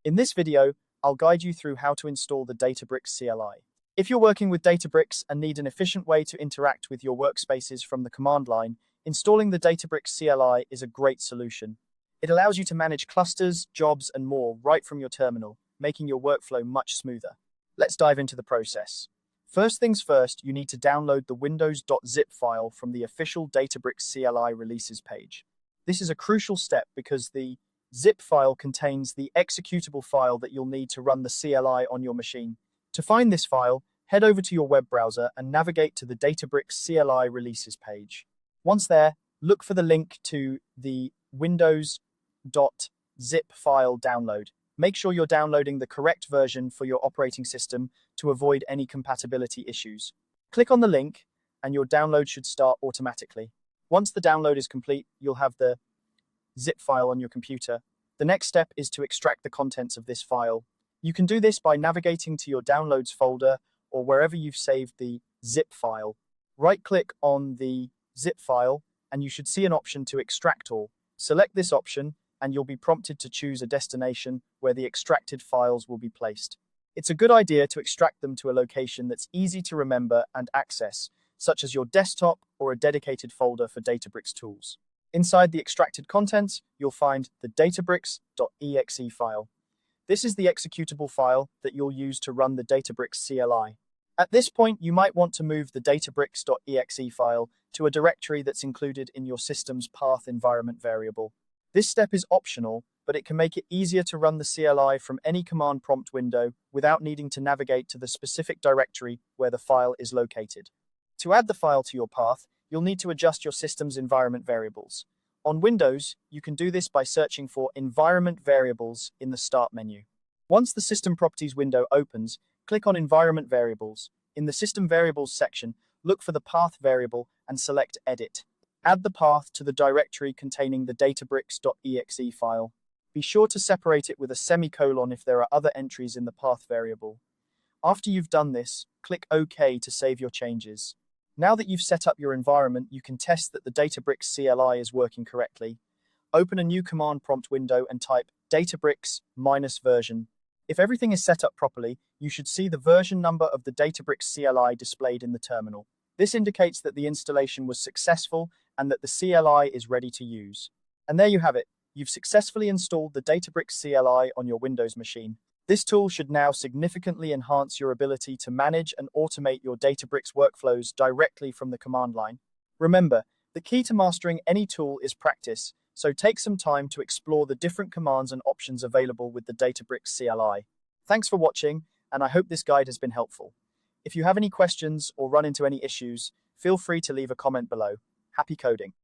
In this video, I'll guide you through how to install the Databricks CLI. If you're working with Databricks and need an efficient way to interact with your workspaces from the command line, installing the Databricks CLI is a great solution. It allows you to manage clusters, jobs, and more right from your terminal, making your workflow much smoother. Let's dive into the process. First things first, you need to download the windows.zip file from the official Databricks CLI releases page. This is a crucial step because the zip file contains the executable file that you'll need to run the CLI on your machine. To find this file, head over to your web browser and navigate to the Databricks CLI releases page. Once there, look for the link to the windows.zip file download. Make sure you're downloading the correct version for your operating system to avoid any compatibility issues. Click on the link and your download should start automatically. Once the download is complete, you'll have the zip file on your computer. The next step is to extract the contents of this file. You can do this by navigating to your downloads folder or wherever you've saved the zip file. Right-click on the zip file and you should see an option to extract all. Select this option and you'll be prompted to choose a destination where the extracted files will be placed. It's a good idea to extract them to a location that's easy to remember and access, such as your desktop or a dedicated folder for Databricks tools. Inside the extracted contents, you'll find the Databricks.exe file. This is the executable file that you'll use to run the Databricks CLI. At this point, you might want to move the Databricks.exe file to a directory that's included in your system's path environment variable. This step is optional, but it can make it easier to run the CLI from any command prompt window without needing to navigate to the specific directory where the file is located. To add the file to your path, you'll need to adjust your system's environment variables. On Windows, you can do this by searching for Environment Variables in the Start menu. Once the System Properties window opens, click on Environment Variables. In the System Variables section, look for the path variable and select Edit. Add the path to the directory containing the Databricks.exe file. Be sure to separate it with a semicolon if there are other entries in the path variable. After you've done this, click OK to save your changes. Now that you've set up your environment, you can test that the Databricks CLI is working correctly. Open a new command prompt window and type Databricks-version. If everything is set up properly, you should see the version number of the Databricks CLI displayed in the terminal. This indicates that the installation was successful and that the CLI is ready to use. And there you have it. You've successfully installed the Databricks CLI on your Windows machine. This tool should now significantly enhance your ability to manage and automate your Databricks workflows directly from the command line. Remember, the key to mastering any tool is practice, so take some time to explore the different commands and options available with the Databricks CLI. Thanks for watching, and I hope this guide has been helpful. If you have any questions or run into any issues, feel free to leave a comment below. Happy coding!